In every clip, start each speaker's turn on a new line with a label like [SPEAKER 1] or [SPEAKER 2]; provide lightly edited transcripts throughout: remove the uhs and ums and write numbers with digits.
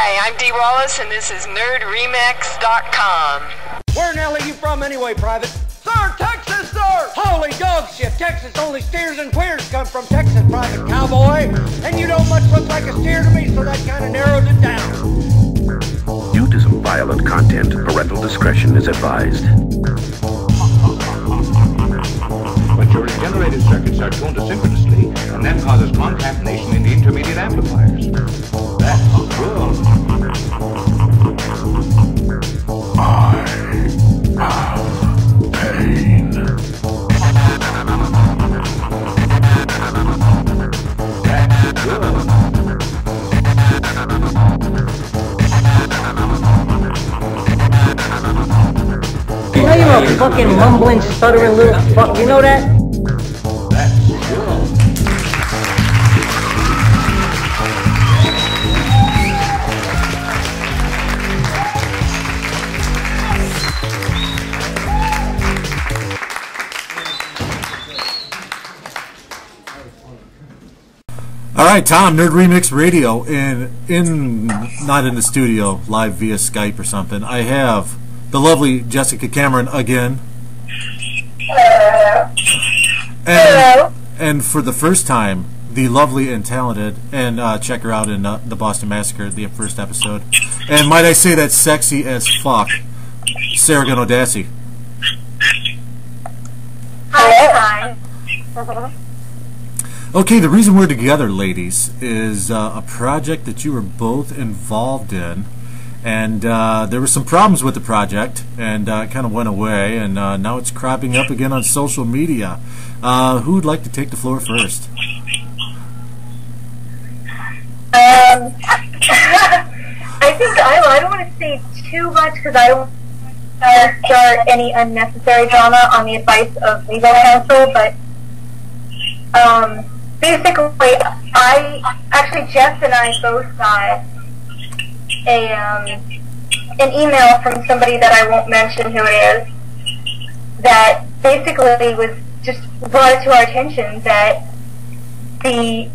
[SPEAKER 1] Hi, I'm Dee Wallace, and this is NerdRemix.com.
[SPEAKER 2] Where in hell are you from anyway, Private? Sir, Texas, sir! Holy dog shit! Texas, only steers and queers come from Texas, Private Cowboy. And you don't much look like a steer to me, so that kind of narrows it down.
[SPEAKER 3] Due to some violent content, parental discretion is advised.
[SPEAKER 4] But your regenerated circuits are tuned asynchronously, and that causes concatenation in the intermediate amplifiers. That's good.
[SPEAKER 3] I have pain.
[SPEAKER 4] That's good.
[SPEAKER 5] You know you're a fucking mumbling, stuttering little fuck, you know that?
[SPEAKER 4] That's good.
[SPEAKER 6] All right, Tom, Nerd Remix Radio, and not in the studio, live via Skype or something. I have the lovely Jessica Cameron again.
[SPEAKER 7] Hello.
[SPEAKER 6] And for the first time, the lovely and talented, and check her out in the Boston Massacre, the first episode. And might I say that sexy as fuck, Seregon O'Dassey.
[SPEAKER 7] Hi.
[SPEAKER 6] Okay, the reason we're together, ladies, is a project that you were both involved in. And there were some problems with the project, and it kind of went away, and now it's cropping up again on social media. Who would like to take the floor first?
[SPEAKER 7] I think I don't want to say too much because I don't want to start any unnecessary drama on the advice of legal counsel, but basically, Jess and I both got an email from somebody that I won't mention who it is, that basically was just brought it to our attention that the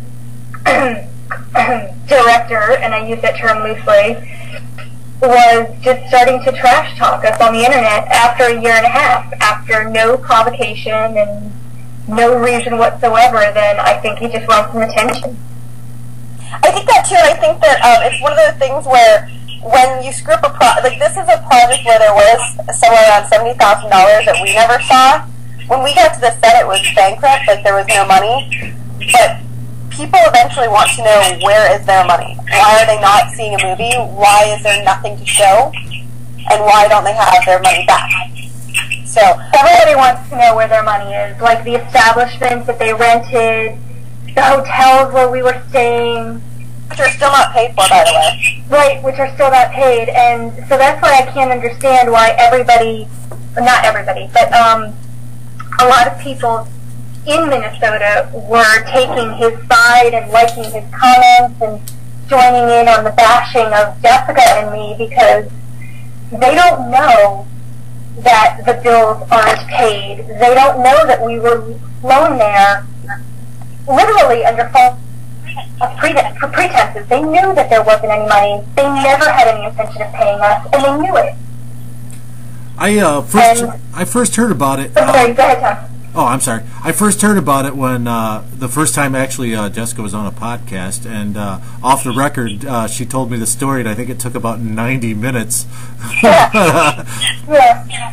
[SPEAKER 7] director, and I use that term loosely, was just starting to trash talk us on the internet after a year and a half, after no provocation and no reason whatsoever. Then I think he just wants some attention.
[SPEAKER 8] I think that too. I think that it's one of those things where when you screw up a like this is a project where there was somewhere around $70,000 that we never saw. When we got to the set, it was bankrupt, like there was no money. But people eventually want to know, where is their money? Why are they not seeing a movie? Why is there nothing to show? And why don't they have their money back? So
[SPEAKER 7] everybody wants to know where their money is, like the establishments that they rented, the hotels where we were staying.
[SPEAKER 8] Which are still not paid for, by the way.
[SPEAKER 7] Right, which are still not paid. And so that's why I can't understand why everybody, not everybody, but a lot of people in Minnesota were taking his side and liking his comments and joining in on the bashing of Jessica and me, because they don't know that the bills aren't paid. They don't know that we were flown there literally under false pretenses. They knew that there wasn't any money. They never had any intention of paying us, and they knew it.
[SPEAKER 6] I first heard about it.
[SPEAKER 7] Sorry, go ahead, Tom.
[SPEAKER 6] Oh, I'm sorry. I first heard about it when the first time actually Jessica was on a podcast, and off the record she told me the story, and I think it took about 90 minutes.
[SPEAKER 7] Yeah.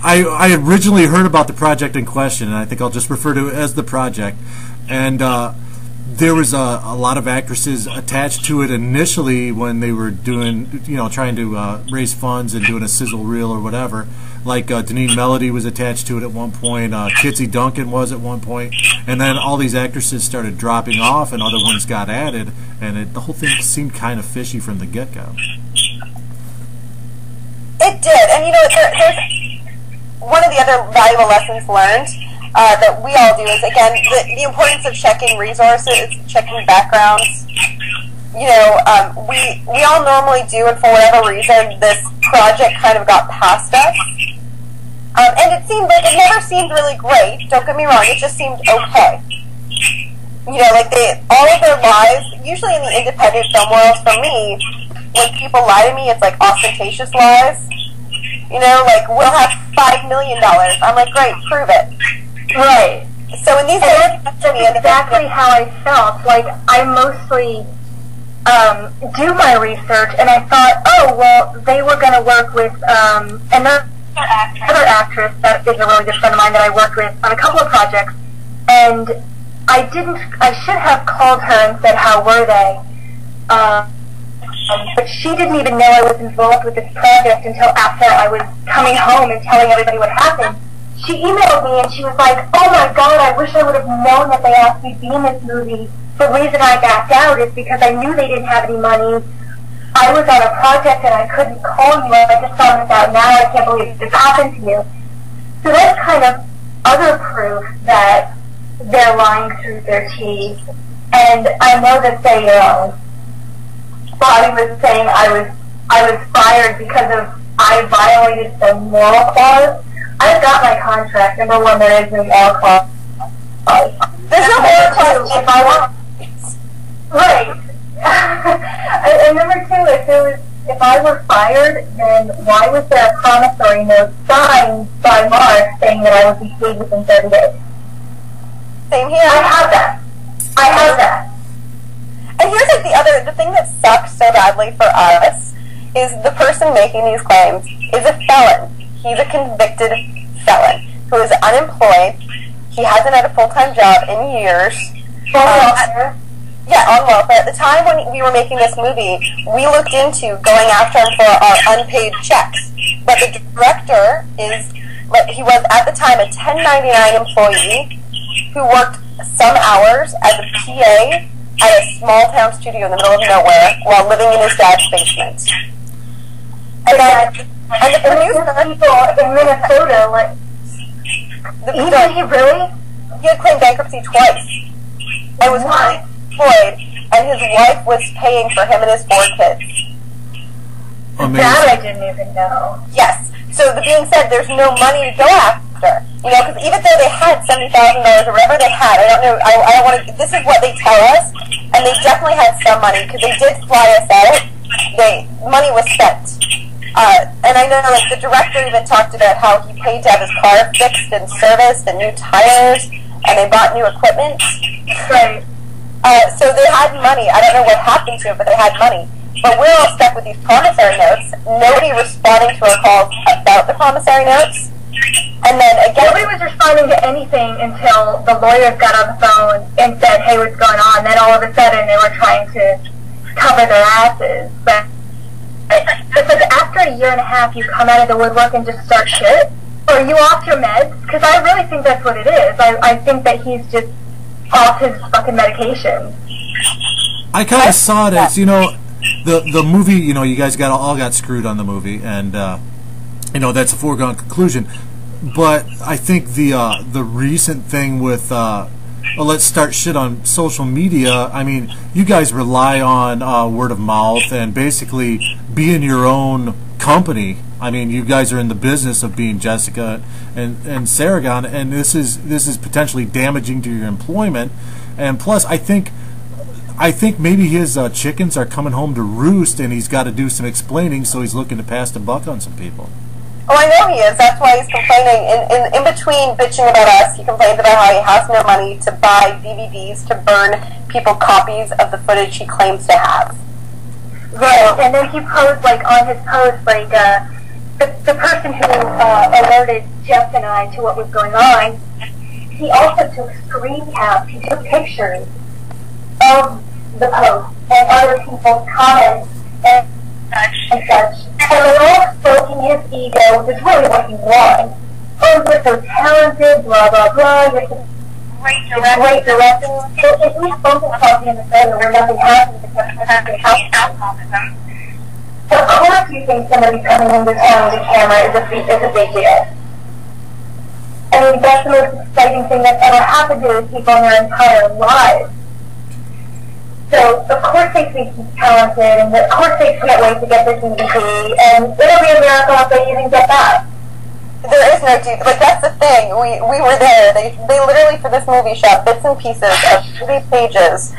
[SPEAKER 6] I originally heard about the project in question, and I think I'll just refer to it as the project. And there was a lot of actresses attached to it initially when they were doing, trying to raise funds and doing a sizzle reel or whatever. Like Deneen Melody was attached to it at one point, Kitsy Duncan was at one point, and then all these actresses started dropping off and other ones got added, and the whole thing seemed kind of fishy from the get-go.
[SPEAKER 8] It did, and there's one of the other valuable lessons learned that we all do is, again, the importance of checking resources, checking backgrounds. We all normally do, and for whatever reason, this project kind of got past us. And it seemed like it never seemed really great. Don't get me wrong; it just seemed okay. Like all of their lives, usually in the independent film world, for me, when people lie to me, it's like ostentatious lies. You know, like, we'll have $5 million. I'm like, great, prove it.
[SPEAKER 7] Right.
[SPEAKER 8] So in these days,
[SPEAKER 7] that's exactly how I felt. Like, I mostly do my research, and I thought, oh, well, they were going to work with another actress that is a really good friend of mine that I worked with on a couple of projects, and I should have called her and said, how were they? But she didn't even know I was involved with this project until after I was coming home and telling everybody what happened. She emailed me and she was like, oh my God, I wish I would have known that they asked me to be in this movie. The reason I backed out is because I knew they didn't have any money. I was on a project and I couldn't call you. I just found this out now. I can't believe this happened to you. So that's kind of other proof that they're lying through their teeth. And I know that they, Bobby was saying I was fired because of I violated the moral clause. I've got my contract. Number one, there is no moral clause.
[SPEAKER 8] There's no moral clause if I want.
[SPEAKER 7] Right. And number two, if I were fired, then why was there a promissory note signed by Mark saying that I would be paid within 30 days?
[SPEAKER 8] Same here.
[SPEAKER 7] I have that.
[SPEAKER 8] And here's like the thing that sucks so badly for us is the person making these claims is a felon. He's a convicted felon who is unemployed. He hasn't had a full-time job in years. On welfare. At the time when we were making this movie, we looked into going after him for our unpaid checks. But the director he was at the time a 1099 employee who worked some hours as a PA at a small town studio in the middle of nowhere while living in his dad's basement. And the producer
[SPEAKER 7] people in Minnesota, like,
[SPEAKER 8] he had claimed bankruptcy twice and was unemployed, and his wife was paying for him and his 4 kids.
[SPEAKER 6] Amazing.
[SPEAKER 7] That I didn't even know.
[SPEAKER 8] Yes. So the being said, there's no money to go after. You know, because even though they had $70,000 or whatever they had, I don't know. I don't want to. This is what they tell us, and they definitely had some money because they did fly us out. Money was spent. And I know, like, the director even talked about how he paid to have his car fixed and serviced and new tires, and they bought new equipment.
[SPEAKER 7] Right.
[SPEAKER 8] So they had money. I don't know what happened to it, but they had money. But we're all stuck with these promissory notes. Nobody responding to our calls about the promissory notes. And then again,
[SPEAKER 7] nobody was responding to anything until the lawyers got on the phone and said, "Hey, what's going on?" Then all of a sudden, they were trying to cover their asses. But it's like after a year and a half, you come out of the woodwork and just start shit. Or are you off your meds? Because I really think that's what it is. I think that he's just off his fucking medication.
[SPEAKER 6] I kind of saw it as, you know, the movie, you know, you guys all got screwed on the movie, and you know, that's a foregone conclusion. But I think the recent thing with let's start shit on social media. I mean, you guys rely on word of mouth and basically being your own company. I mean, you guys are in the business of being Jessica and Seregon, and this is potentially damaging to your employment. And plus, I think maybe his chickens are coming home to roost, and he's got to do some explaining, so he's looking to pass the buck on some people.
[SPEAKER 8] Oh, I know he is. That's why he's complaining. In between bitching about us, he complains about how he has no money to buy DVDs to burn people copies of the footage he claims to have.
[SPEAKER 7] Right, and then he posed, like, on his post, like, the person who alerted Jeff and I to what was going on, he also took screen caps, he took pictures of the post and other people's comments and such. And they're all stroking his ego, which is really what you want. Oh, you're so talented, blah, blah, blah, you're so great director. So if we focus on in the photo where nothing happens except for alcoholism, of course you think somebody coming into town with a camera is a big deal. I mean, that's the most exciting thing that's ever happened to those people in their entire lives. So, of course they think he's talented, and of course they can't wait to get this DVD, and it'll be a miracle if they even get that.
[SPEAKER 8] There is no DVD. Like, that's the thing. We were there. They literally, for this movie, shot bits and pieces of 30 pages,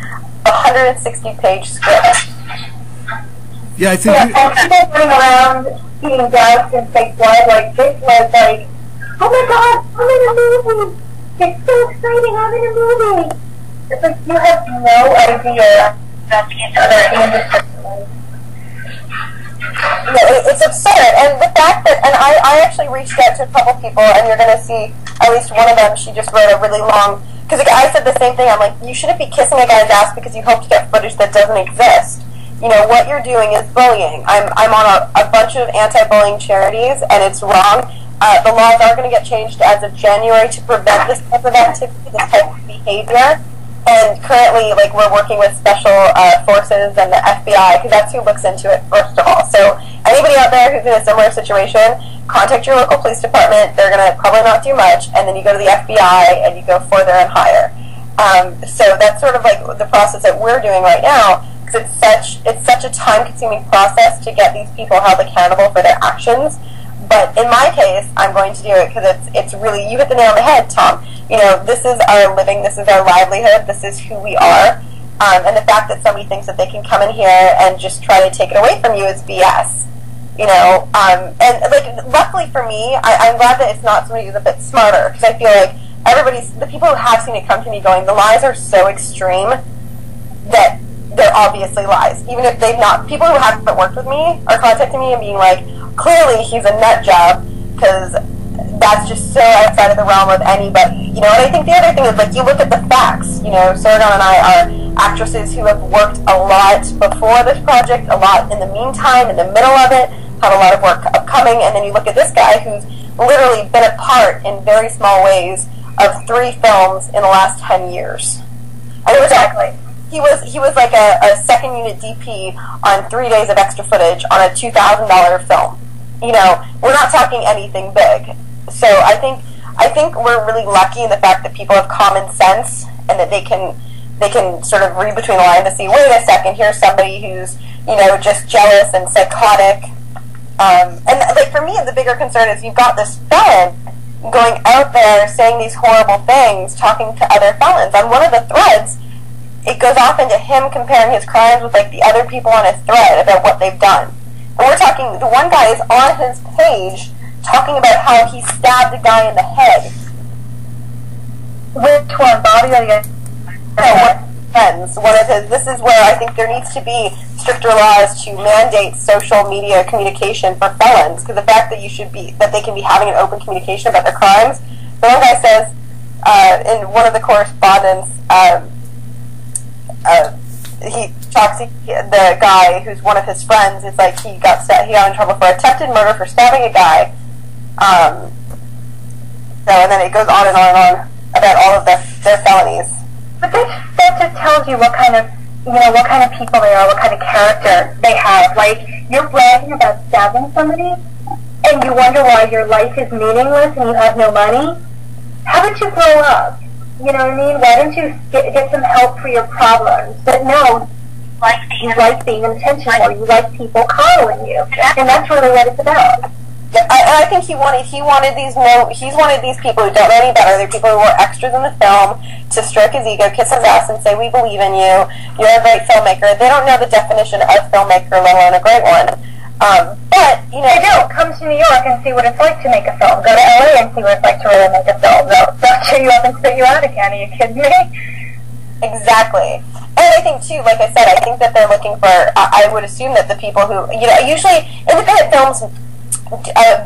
[SPEAKER 8] 160-page script.
[SPEAKER 6] Yeah, I think.
[SPEAKER 7] And people running around eating dust and fake blood, like, this was like, oh my god, I'm in a movie! It's so exciting, I'm in a movie! It's like, you have no idea that each other indiscriminately.
[SPEAKER 8] Yeah, it's absurd. And the fact that, and I actually reached out to a couple people, and you're going to see at least one of them, she just wrote a really long, because I said the same thing, I'm like, you shouldn't be kissing a guy's ass because you hope to get footage that doesn't exist. You know, what you're doing is bullying. I'm on a bunch of anti-bullying charities, and it's wrong. The laws are going to get changed as of January to prevent this type of activity, this type of behavior. And currently, like, we're working with special forces and the FBI, because that's who looks into it, first of all. So anybody out there who's in a similar situation, contact your local police department. They're going to probably not do much, and then you go to the FBI, and you go further and higher. So that's sort of like the process that we're doing right now, because it's such a time-consuming process to get these people held accountable for their actions. But in my case, I'm going to do it because it's really, you hit the nail on the head, Tom. You know, this is our living, this is our livelihood, this is who we are. And the fact that somebody thinks that they can come in here and just try to take it away from you is BS. You know, and like, luckily for me, I'm glad that it's not somebody who's a bit smarter, because I feel like the people who have seen it come to me going, the lies are so extreme that they're obviously lies. Even if they've not, people who haven't worked with me are contacting me and being like, clearly he's a nut job, because that's just so outside of the realm of anybody. You know, and I think the other thing is, like, you look at the facts. You know, Seregon and I are actresses who have worked a lot before this project, a lot in the meantime, in the middle of it, had a lot of work upcoming, and then you look at this guy who's literally been a part in very small ways of 3 films in the last 10 years. And exactly. He was like a second unit DP on 3 days of extra footage on a $2,000 film. You know, we're not talking anything big. So I think we're really lucky in the fact that people have common sense, and that they can sort of read between the lines to see, wait a second, here's somebody who's, you know, just jealous and psychotic. And like, for me, the bigger concern is you've got this felon going out there saying these horrible things, talking to other felons. On one of the threads, it goes off into him comparing his crimes with, like, the other people on his thread about what they've done. And we're talking, the one guy is on his page talking about how he stabbed a guy in the head.
[SPEAKER 7] Which one, Bobby or the
[SPEAKER 8] No, friends. One of his, this is where I think there needs to be stricter laws to mandate social media communication for felons, because the fact that they can be having an open communication about their crimes. The one guy says, in one of the correspondence, he talks, the guy who's one of his friends, is like, he got in trouble for attempted murder for stabbing a guy. And then it goes on and on and on about all of their felonies.
[SPEAKER 7] But that just tells you what kind of people they are, what kind of character they have. Like, you're bragging about stabbing somebody, and you wonder why your life is meaningless and you have no money. How about you grow up? You know what I mean? Why don't you get some help for your problems? But no, you like being intentional. You like people coddling you, and that's really what it's about.
[SPEAKER 8] I think he wanted these people who don't know any better. They're people who were extras in the film to stroke his ego, kiss his ass, and say, "We believe in you. You're a great filmmaker." They don't know the definition of filmmaker, let alone a great one. But you know,
[SPEAKER 7] they do. Come to New York and see what it's like to make a film. Go to LA and see what it's like to really make a film. They'll chew you up and spit you out again. Are you kidding me?
[SPEAKER 8] Exactly. And I think too, like I said, I think that they're looking for. I would assume that the people who, you know, usually independent films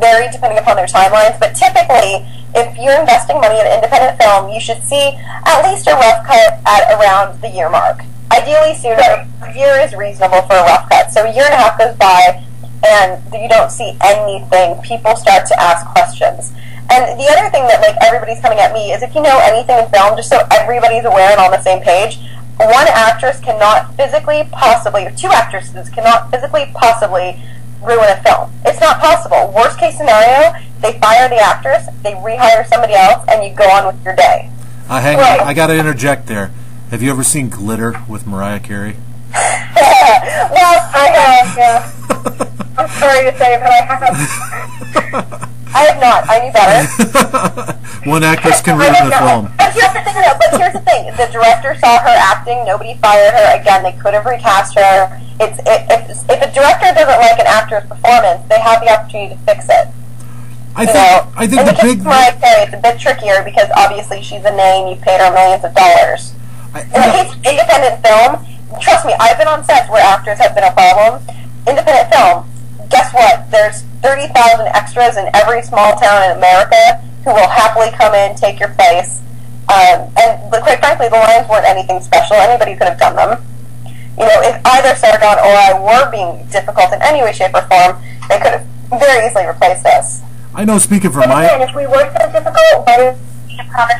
[SPEAKER 8] vary depending upon their timelines, but typically, if you're investing money in an independent film, you should see at least a rough cut at around the year mark. Ideally sooner. A year is reasonable for a rough cut. So a year and a half goes by, and you don't see anything. People start to ask questions. And the other thing that, like, everybody's coming at me is, if you know anything in film, just so everybody's aware and on the same page, one actress cannot physically possibly, or 2 actresses cannot physically possibly ruin a film. It's not possible. Worst case scenario, they fire the actress, they rehire somebody else, and you go on with your day.
[SPEAKER 6] Hang on, I gotta interject there. Have you ever seen Glitter with Mariah Carey?
[SPEAKER 7] Well, I have, yeah. I'm sorry to say, but I have.
[SPEAKER 8] I have not. I knew better.
[SPEAKER 6] One actress can ruin the film.
[SPEAKER 8] But here's the thing, though. But here's the thing. The director saw her acting. Nobody fired her. Again, they could have recast her. If a director doesn't like an actor's performance, they have the opportunity to fix it.
[SPEAKER 6] I think
[SPEAKER 8] in
[SPEAKER 6] the
[SPEAKER 8] the case
[SPEAKER 6] big.
[SPEAKER 8] of Mariah Carey, it's a bit trickier because obviously she's a name. You've paid her millions of dollars. In the case of independent film, trust me, I've been on sets where actors have been a problem. Independent film, guess what? There's 30,000 extras in every small town in America who will happily come in, take your place. And quite frankly, the lines weren't anything special. Anybody could have done them. You know, if either Seregon or I were being difficult in any way, shape, or form, they could have very easily replaced us.
[SPEAKER 6] I know, speaking for
[SPEAKER 7] And if we were so difficult, why did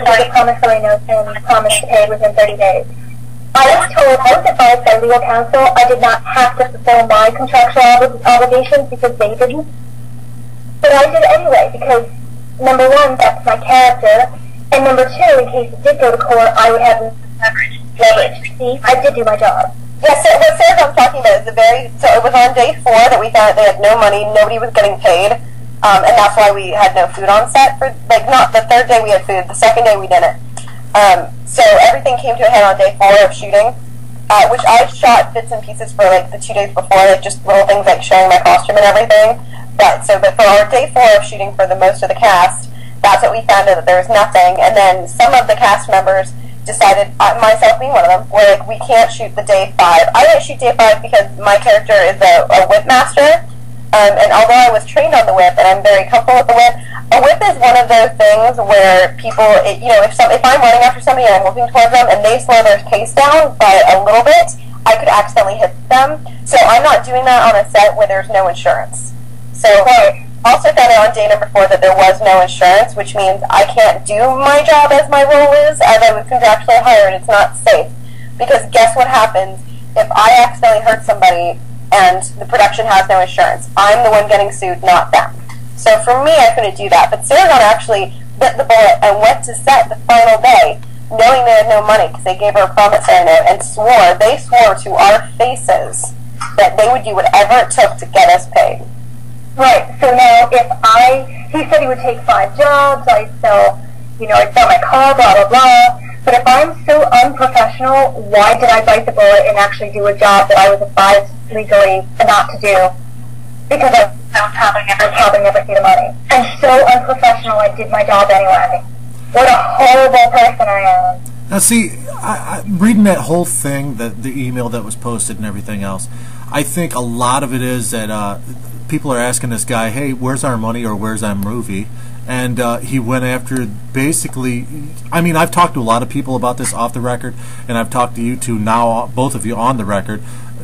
[SPEAKER 7] we promissory note and promise to pay within 30 days? I was advised by legal counsel I did not have to fulfill my contractual obligations because they didn't. But I did anyway because, number one, that's my character, and number two, in case it did go to court, I would have leverage. See, I did do my job.
[SPEAKER 8] Yes, so what Seregon's talking about is so it was on day 4 that we found they had no money, nobody was getting paid. And that's why we had no food on set for, not the 3rd day we had food, the 2nd day we didn't. So everything came to a head on day 4 of shooting, which I shot bits and pieces for the 2 days before, just little things like showing my costume and everything. But for our day 4 of shooting for the most of the cast, that's what we found out, that there was nothing. And then some of the cast members decided, myself being one of them, were we can't shoot the day 5. I didn't shoot day 5 because my character is a whip master. And although I was trained on the whip and I'm very comfortable with the whip, a whip is one of those things where people, if I'm running after somebody and I'm looking towards them and they slow their pace down by a little bit, I could accidentally hit them. So I'm not doing that on a set where there's no insurance. So I also found out on day number 4 that there was no insurance, which means I can't do my job as my role is, as I was contractually hired. It's not safe. Because guess what happens if I accidentally hurt somebody and the production has no insurance? I'm the one getting sued, not them. So for me, I couldn't do that. But Seregon actually bit the bullet and went to set the final day, knowing they had no money because they gave her a promissory note and they swore to our faces that they would do whatever it took to get us paid.
[SPEAKER 7] Right. So now, he said he would take 5 jobs. I'd sell my car, blah blah blah. But if I'm so unprofessional, why did I bite the bullet and actually do a job that I was advised legally not to do? Because I was helping never see the money. I'm so unprofessional, I did my job anyway. What a horrible person I am.
[SPEAKER 6] Now see, reading that whole thing, the email that was posted and everything else, I think a lot of it is that people are asking this guy, hey, where's our money or where's our movie? And he went after basically, I mean, I've talked to a lot of people about this off the record, and I've talked to you two now, both of you on the record.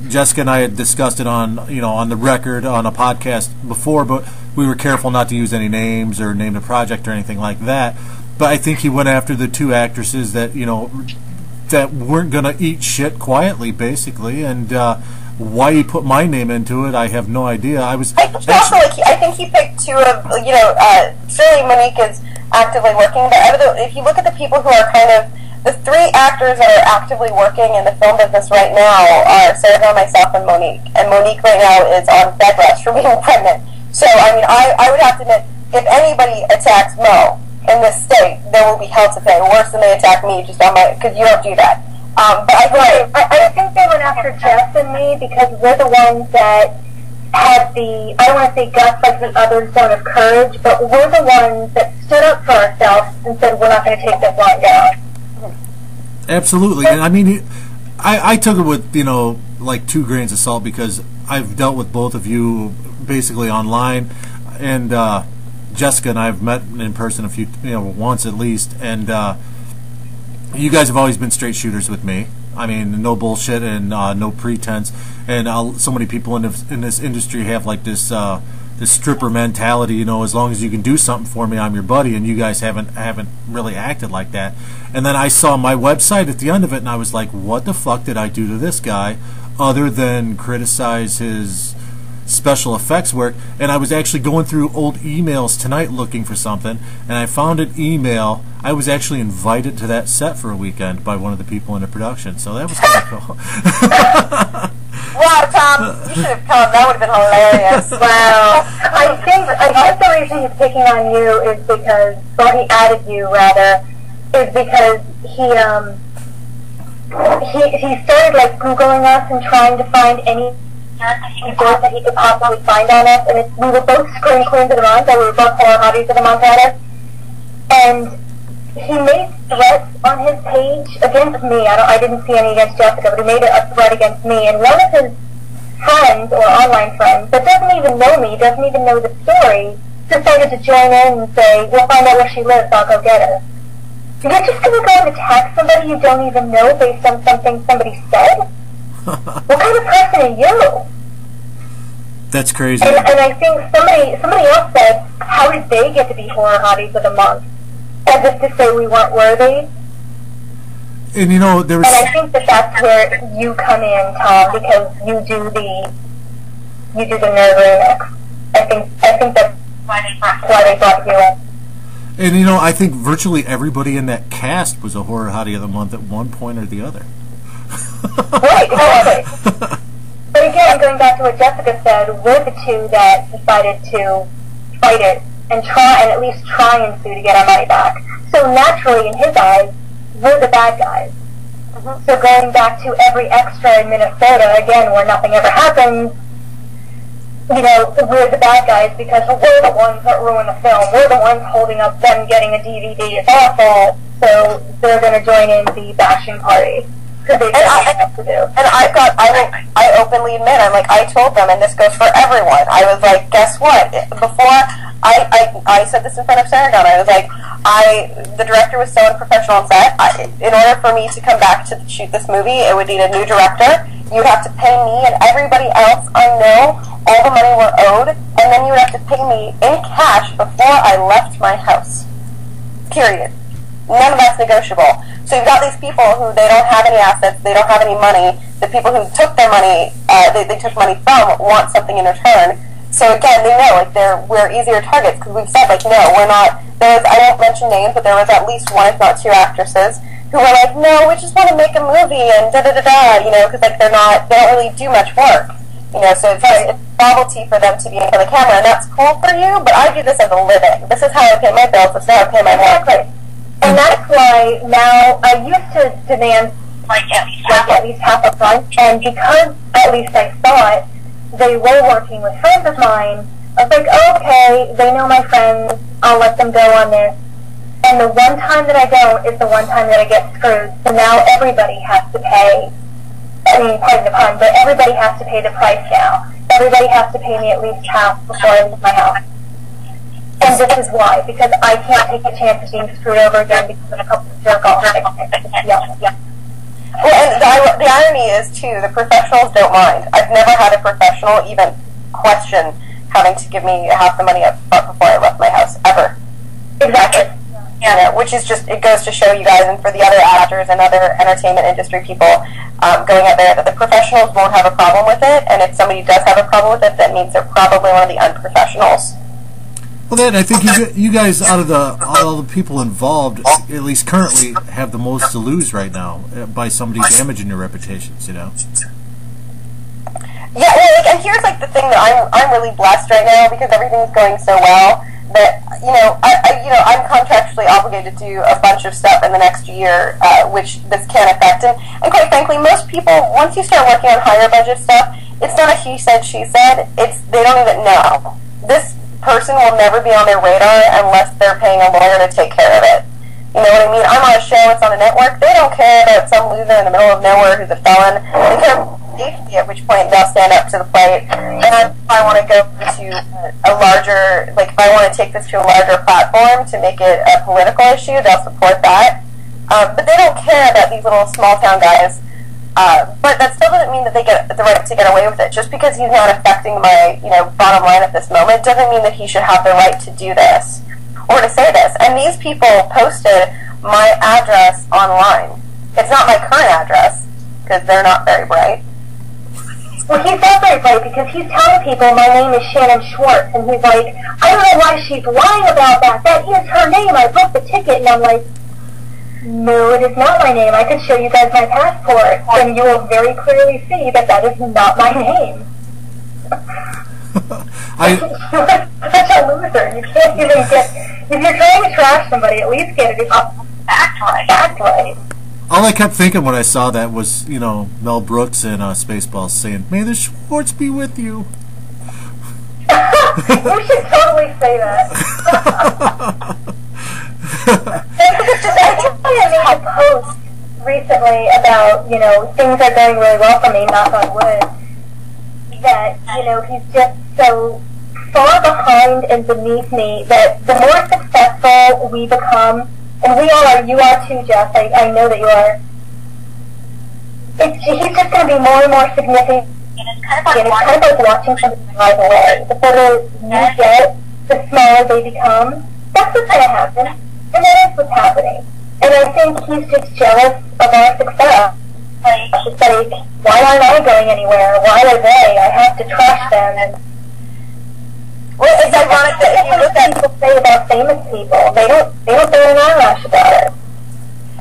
[SPEAKER 6] Jessica and I had discussed it on the record on a podcast before, but we were careful not to use any names or name the project or anything like that. But I think he went after the 2 actresses that that weren't gonna eat shit quietly, basically, and why he put my name into it, I have no idea. I
[SPEAKER 8] think he picked 2 of certainly Monique is actively working, but if you look at the people who are kind of the 3 actors that are actively working in the film business right now are Seregon, myself, and Monique. And Monique right now is on bed rest for being pregnant. So I mean, I would have to admit, if anybody attacks Mo in this state, there will be hell to pay. Worse than they attack me just on because you don't do that. But
[SPEAKER 7] I think they went after Jess and me because we're the ones that had I don't want to say guts like the others don't have courage, but we're the ones that stood up for ourselves and said we're not going to take this line down.
[SPEAKER 6] Absolutely, and I mean, I took it with 2 grains of salt because I've dealt with both of you basically online, and Jessica and I have met in person once at least, and you guys have always been straight shooters with me. I mean, no bullshit and no pretense. And so many people in this industry have like this stripper mentality. As long as you can do something for me, I'm your buddy. And you guys haven't really acted like that. And then I saw my website at the end of it, and I was like, what the fuck did I do to this guy, other than criticize his special effects work? And I was actually going through old emails tonight looking for something, and I found an email. I was actually invited to that set for a weekend by one of the people in the production, so that was kind of cool.
[SPEAKER 8] Wow, Tom, you should have come. That would have been hilarious.
[SPEAKER 7] Wow. I think the reason he's picking on you is because, or he added you rather, is because he started like Googling us and trying to find any videos that he could possibly find on us, and we were both Scream Queens of the Month, or we were both Horror Hotties of the Month at us, and he made threats on his page against me. I didn't see any against Jessica, but he made a threat against me, and one of his friends, or online friends, that doesn't even know me, doesn't even know the story, decided to join in and say, we'll find out where she lives, I'll go get her. You're just going to go and attack somebody you don't even know based on something somebody said? What kind of person are you?
[SPEAKER 6] That's crazy.
[SPEAKER 7] And I think somebody else said, how did they get to be Horror Hotties of the Month? As if to say we weren't worthy.
[SPEAKER 6] And you know, there was...
[SPEAKER 7] And I think that's where you come in, Tom, because you do the NerdRemix. I think that's why they brought you in.
[SPEAKER 6] And you know, I think virtually everybody in that cast was a Horror Hottie of the Month at one point or the other.
[SPEAKER 7] Right, totally. But again, going back to what Jessica said, we're the two that decided to fight it and at least try and sue to get our money back. So naturally, in his eyes, we're the bad guys. Mm-hmm. So going back to every extra in Minnesota, again, where nothing ever happens, you know, we're the bad guys because we're the ones that ruin the film. We're the ones holding up them getting a DVD. It's awful. So they're going to join in the bashing party. And
[SPEAKER 8] I openly admit, I told them, and this goes for everyone. I was like, guess what? Before I said this in front of Seregon, I was like, the director was so unprofessional on set. In order for me to come back to shoot this movie, it would need a new director. You would have to pay me and everybody else I know all the money we're owed, and then you would have to pay me in cash before I left my house. Period. None of that's negotiable. So you've got these people who they don't have any assets, they don't have any money. The people who took their money, they took money from, want something in return. So again, they know we're easier targets because we've said no, we're not. I won't mention names, but there was at least one, if not two, actresses who were like, no, we just want to make a movie and da da da da, because they don't really do much work, So it's novelty for them to be in front of the camera, and that's cool for you. But I do this as a living. This is how I pay my bills. This is how I pay my mortgage.
[SPEAKER 7] And that's why now I used to demand at least half a front, and because at least I thought they were working with friends of mine, I was like, okay, they know my friends, I'll let them go on this. And the one time that I don't is the one time that I get screwed. So now everybody has to pay, pardon the pun, but everybody has to pay the price now. Everybody has to pay me at least half before I leave my house. And this is why, because I can't take a chance of being screwed over again because of a couple of jerk-offs. Yeah.
[SPEAKER 8] Well, and the irony is, too, the professionals don't mind. I've never had a professional even question having to give me half the money up front before I left my house, ever.
[SPEAKER 7] Exactly.
[SPEAKER 8] Which is just, it goes to show you guys, and for the other actors and other entertainment industry people going out there, that the professionals won't have a problem with it, and if somebody does have a problem with it, that means they're probably one of the unprofessionals.
[SPEAKER 6] Well, then I think you guys, out of all the people involved, at least currently, have the most to lose right now by somebody damaging your reputations.
[SPEAKER 8] Yeah, well, and here's the thing that I'm really blessed right now because everything's going so well that I'm contractually obligated to do a bunch of stuff in the next year, which this can affect. And quite frankly, most people, once you start working on higher budget stuff, it's not a he said, she said. They don't even know. This person will never be on their radar unless they're paying a lawyer to take care of it. You know what I mean? I'm on a show, it's on a network. They don't care about some loser in the middle of nowhere who's a felon. They care about safety, at which point they'll stand up to the plate. And if I want to go to a larger, if I want to take this to a larger platform to make it a political issue, they'll support that. But they don't care about these little small town guys. But that still doesn't mean that they get the right to get away with it. Just because he's not affecting my, bottom line at this moment doesn't mean that he should have the right to do this or to say this. And these people posted my address online. It's not my current address because they're not very bright.
[SPEAKER 7] Well, he's not very bright because he's telling people my name is Shannon Schwartz, and he's like, I don't know why she's lying about that. That is her name. I booked the ticket, and I'm like, no, it is not my name. I could show you guys my passport, and you will very clearly see that that is not my name. You're such a loser. You can't even get... If you're trying to trash somebody, at least get it act right. Act right.
[SPEAKER 6] All I kept thinking when I saw that was, you know, Mel Brooks in Spaceballs saying, "May the Schwartz be with you."
[SPEAKER 7] You should totally say that. I made a post recently about, you know, things are going really well for me, knock on wood, that, you know, he's just so far behind and beneath me that the more successful we become, and we all are, you are too, Jess, I know that you are, he's just going to be more and more significant. It's kind of like watching somebody drive away. The further you get, the smaller they become. That's what's going to happen. And that is what's happening. And I think he's just jealous of our success. It's like, why aren't I going anywhere? Why are they? I have to trash them. And well, it's ironic that if you look at people say about famous people, they don't bear an eyelash about it.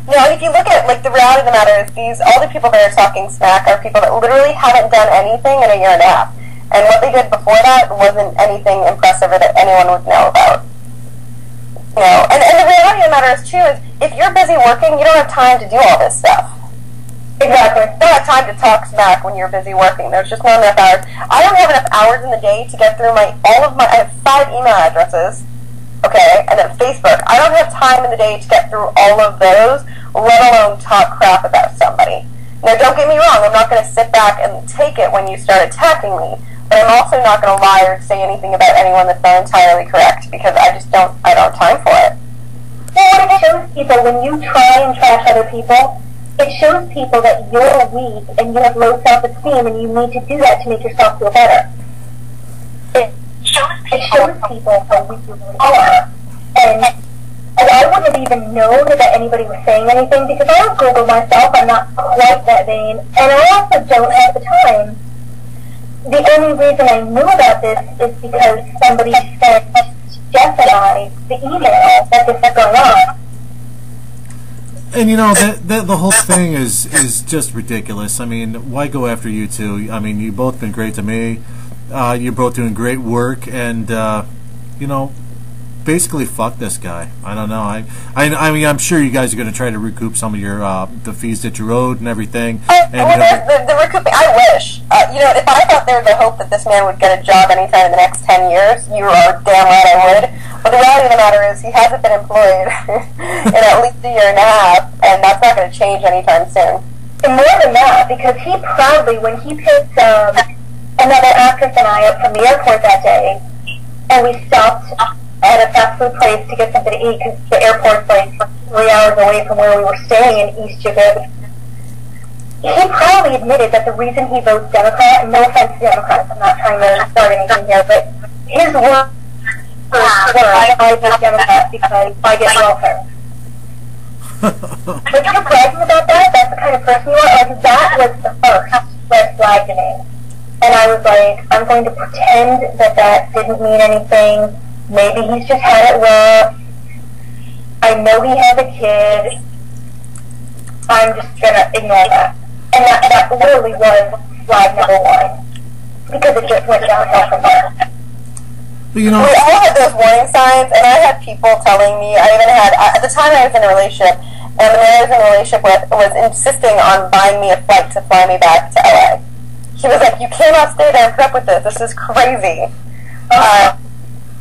[SPEAKER 8] No, and if you look at, like, the reality of the matter is all the people that are talking smack are people that literally haven't done anything in a year and a half. And what they did before that wasn't anything impressive or that anyone would know about. You know, and the reality of the matter is, too, is if you're busy working, you don't have time to do all this stuff. Exactly. You don't have time to talk smack when you're busy working. There's just not enough hours. I don't have enough hours in the day to get through I have 5 email addresses. Okay, and then Facebook. I don't have time in the day to get through all of those, let alone talk crap about somebody. Now, don't get me wrong, I'm not going to sit back and take it when you start attacking me, but I'm also not going to lie or say anything about anyone that's not entirely correct, because I don't have time for it.
[SPEAKER 7] Well, it shows people, when you try and trash other people, it shows people that you're weak and you have low self-esteem and you need to do that to make yourself feel better. It shows people how weak you really are. And I wouldn't have even known that anybody was saying anything because I don't Google myself. I'm not quite that vain. And I also don't have the time. The only reason I knew about this is because somebody sent Jeff and I the email that this is going on.
[SPEAKER 6] And you know the whole thing is just ridiculous. I mean, why go after you two? I mean, you've both been great to me. You're both doing great work, and you know, basically, fuck this guy. I don't know. I mean, I'm sure you guys are going to try to recoup some of your the fees that you owed and everything.
[SPEAKER 8] Well, the recouping. I wish. You know, if I thought there was a hope that this man would get a job anytime in the next 10 years, you are damn right I would. But the reality of the matter is, he hasn't been employed in at least a year and a half, and that's not going to change anytime soon.
[SPEAKER 7] And more than that, because he proudly, when he picked another actress and I up from the airport that day, and we stopped at a fast food place to get something to eat because the airport's like 3 hours away from where we were staying in East Japan. He proudly admitted that the reason he votes Democrat, and no offense to Democrats, I'm not trying to start anything here, but his words were, I vote Democrat because I get welfare. But you're bragging about that? That's the kind of person you are? Like, that was the first red flag to me. And I was like, I'm going to pretend that didn't mean anything. Maybe he's just had it rough. I know he has a kid. I'm just going to ignore that. And that literally was flag number 1. Because it just went downhill from there.
[SPEAKER 6] You know,
[SPEAKER 8] we all had those warning signs, and I had people telling me, I even had, at the time I was in a relationship, and the man I was in a relationship with was insisting on buying me a flight to fly me back to LA. He was like, you cannot stay there and put up with this. This is crazy. I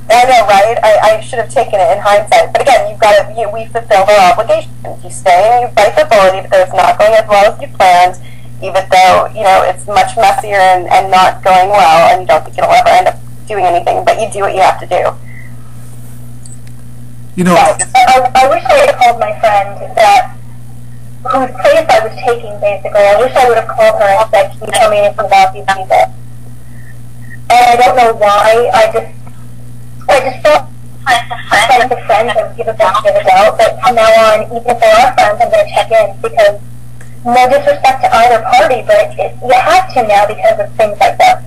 [SPEAKER 8] know, right? I should have taken it in hindsight. But again, you've got to, we fulfilled our obligations. You stay and you fight the bullet, even though it's not going as well as you planned, even though, you know, it's much messier and not going well, and you don't think it'll ever end up doing anything, but you do what you have to do.
[SPEAKER 6] You know,
[SPEAKER 7] I wish I had called my friend whose place I was taking, basically. I wish I would have called her and said, can you tell me anything about these people? And I don't know why. I just felt friends of friends and give a benefit of the doubt, but from now on, even if they are friends, I'm going to check in, because no disrespect to either party, but you have to now because of things like that.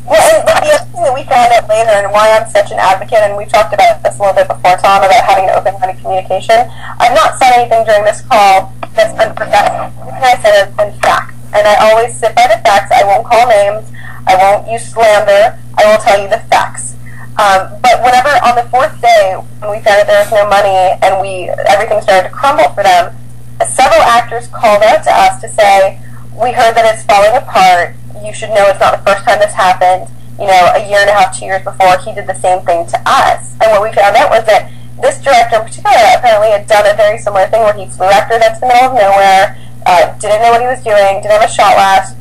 [SPEAKER 8] Well, and the other thing that we found out later and why I'm such an advocate, and we talked about this a little bit before, Tom, about having an open line of communication. I've not said anything during this call that's unprofessional. Everything I said has been facts, and I always sit by the facts. I won't call names. I won't use slander. I will tell you the facts. But whenever on the fourth day, when we found out there was no money and everything started to crumble for them, several actors called out to us to say, we heard that it's falling apart. You should know it's not the first time this happened. You know, a year and a half, 2 years before, he did the same thing to us. And what we found out was that this director in particular apparently had done a very similar thing where he flew after that's in the middle of nowhere, didn't know what he was doing, didn't have a shot list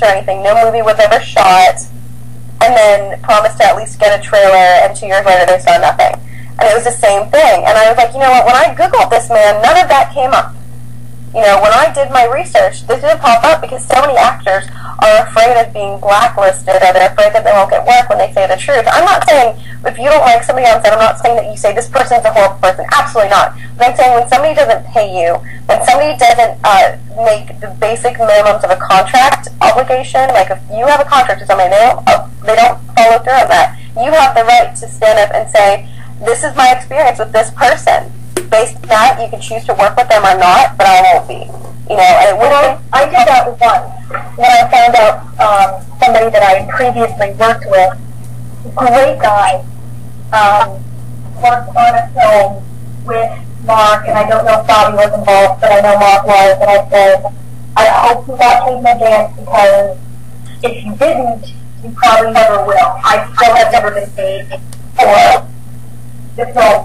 [SPEAKER 8] or anything, no movie was ever shot, and then promised to at least get a trailer, and 2 years later they saw nothing. And it was the same thing. And I was like, you know what, when I Googled this man, none of that came up. You know, when I did my research, this didn't pop up because so many actors are afraid of being blacklisted, or they're afraid that they won't get work when they say the truth. I'm not saying, if you don't like somebody on set, I'm not saying that you say this person's a horrible person. Absolutely not. But I'm saying when somebody doesn't pay you, when somebody doesn't make the basic minimums of a contract obligation, like if you have a contract with somebody, they don't follow through on that, you have the right to stand up and say, this is my experience with this person. Based on that, you can choose to work with them or not, but I won't be. You know, and it wouldn't.
[SPEAKER 7] I did that once when I found out somebody that I had previously worked with, great guy, worked on a film with Mark, and I don't know if Bobby was involved, but I know Mark was, and I said, I hope you got paid in advance, because if you didn't, you probably never will. I still have never been paid for this film.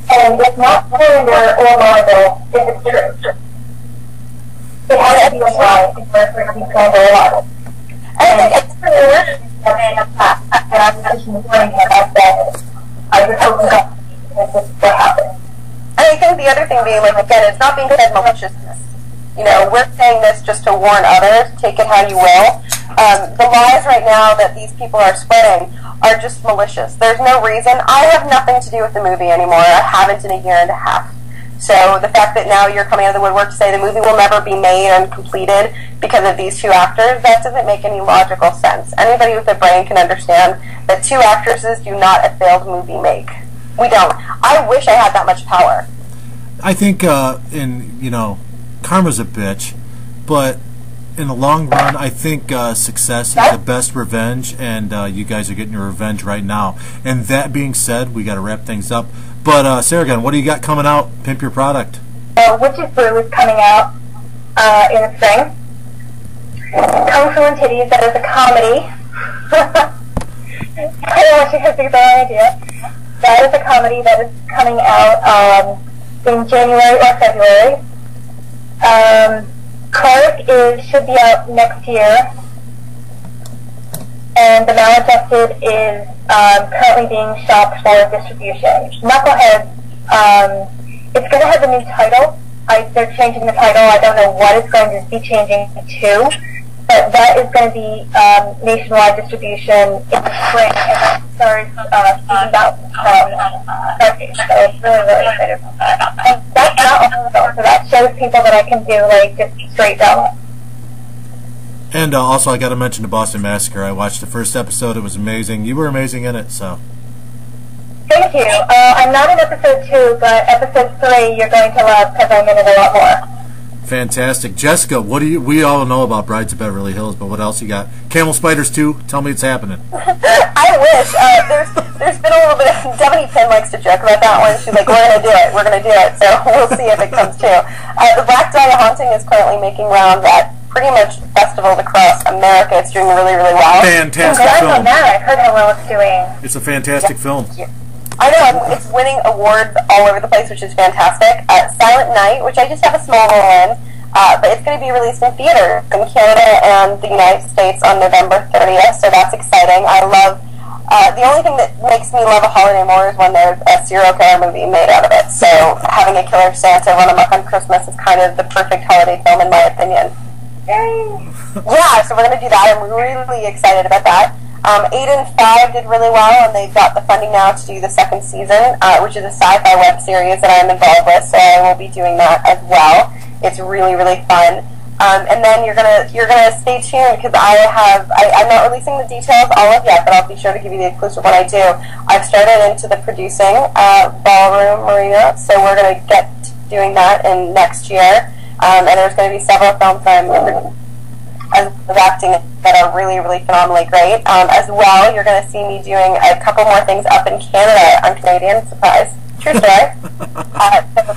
[SPEAKER 7] And it's not slander or libel if it's true. It has to be a lie in order for it to be slander or libel. And it's true, and I'm just warning him about that. I just hope that this is what happened.
[SPEAKER 8] And I think the other thing being, like, again, it's not being said maliciousness. You know, we're saying this just to warn others, take it how you will. The lies right now that these people are spreading are just malicious. There's no reason. I have nothing to do with the movie anymore. I haven't in a year and a half. So the fact that now you're coming out of the woodwork to say the movie will never be made and completed because of these two actors, that doesn't make any logical sense. Anybody with a brain can understand that two actresses do not a failed movie make. We don't. I wish I had that much power.
[SPEAKER 6] I think, karma's a bitch, but in the long run, I think success is the best revenge, and you guys are getting your revenge right now. And that being said, we got to wrap things up. But Seregon, what do you got coming out? Pimp your product.
[SPEAKER 7] Witch's Brew is coming out in the spring. Kung Fu and Titties, that is a comedy. I don't want you guys to get the wrong idea. That is a comedy that is coming out in January or February. Clark should be out next year, and The Maladjusted is currently being shopped for distribution. Knucklehead, it's going to have a new title. They're changing the title. I don't know what it's going to be changing to, but that is going to be nationwide distribution in the spring, and that starts season out Stargate. So it's really, really excited about that. And that's not all though, so that shows people that I can do like just straight drama.
[SPEAKER 6] And also, I got to mention the Boston Massacre. I watched the first episode. It was amazing. You were amazing in it, so.
[SPEAKER 7] Thank you. I'm not in episode 2, but episode 3 you're going to love because I'm in it a lot more.
[SPEAKER 6] Fantastic. Jessica, what do we all know about Brides of Beverly Hills, but what else you got? Camel Spiders 2? Tell me it's happening.
[SPEAKER 8] I wish. There's been a little bit of... Devaney Pinn likes to joke about that one. She's like, we're going to do it. We're going to do it. So we'll see if it comes true. The Black Dahlia Haunting is currently making rounds at pretty much festivals across America. It's doing really, really well.
[SPEAKER 6] Fantastic film.
[SPEAKER 7] On that. I've heard how well it's doing.
[SPEAKER 6] It's a fantastic film.
[SPEAKER 8] Yeah. I know, it's winning awards all over the place, which is fantastic. Silent Night, which I just have a small role in, but it's going to be released in theaters in Canada and the United States on November 30th, so that's exciting. I love, the only thing that makes me love a holiday more is when there's a serial killer movie made out of it. So having a killer Santa run amok on Christmas is kind of the perfect holiday film in my opinion. Yay! Yeah, so we're going to do that. I'm really excited about that. 8 and 5 did really well, and they've got the funding now to do the second season, which is a sci-fi web series that I'm involved with, so I will be doing that as well. It's really, really fun. And then you're gonna stay tuned because I'm not releasing the details all of yet, but I'll be sure to give you the exclusive when I do. I've started into the producing ballroom arena, so we're gonna get doing that in next year. And there's going to be several films that I'm acting that are really, really phenomenally great. As well, you're going to see me doing a couple more things up in Canada. I'm Canadian, surprise. True story.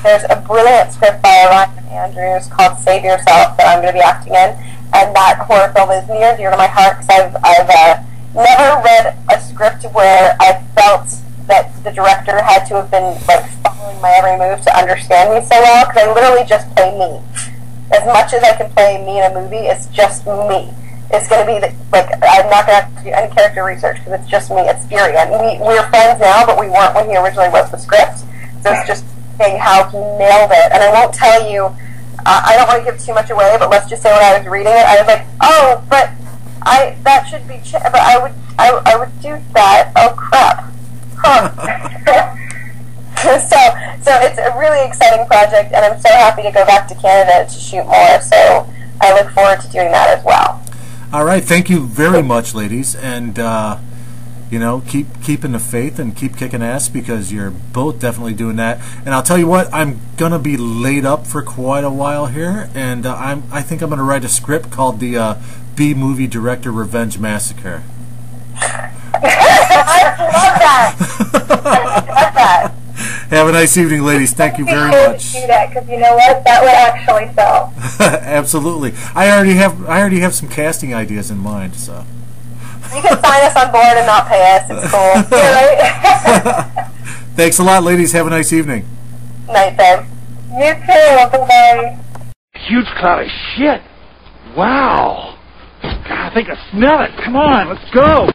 [SPEAKER 8] There's a brilliant script by Ryan Andrews called Save Yourself that I'm going to be acting in. And that horror film is near and dear to my heart because I've never read a script where I felt that the director had to have been like following my every move to understand me so well, because I literally just play me. As much as I can play me in a movie, it's just me. It's going to be I'm not going to have to do any character research because it's just me. It's Fury, and we're friends now, but we weren't when he originally wrote the script. So it's just saying how he nailed it. And I won't tell you. I don't want to give too much away, but let's just say when I was reading it, I was like, oh, but that should be. But I would do that. Oh crap. Huh. so it's a really exciting project, and I'm so happy to go back to Canada to shoot more. So I look forward to doing that as well.
[SPEAKER 6] All right, thank you very much, ladies, and keep keeping the faith and keep kicking ass because you're both definitely doing that. And I'll tell you what, I'm gonna be laid up for quite a while here, and I think I'm gonna write a script called the B-movie director Revenge Massacre.
[SPEAKER 8] I love that. I love that.
[SPEAKER 6] Have a nice evening, ladies. Thank you very much.
[SPEAKER 7] Do that because you know what? That would actually sell.
[SPEAKER 6] Absolutely. I already have some casting ideas in mind. So
[SPEAKER 8] you can sign us on board and not pay us. It's cool. Right?
[SPEAKER 6] Thanks a lot, ladies. Have a nice evening.
[SPEAKER 8] Night, babe.
[SPEAKER 7] You too. Bye.
[SPEAKER 9] Huge cloud of shit. Wow. God, I think I smell it. Come on, let's go.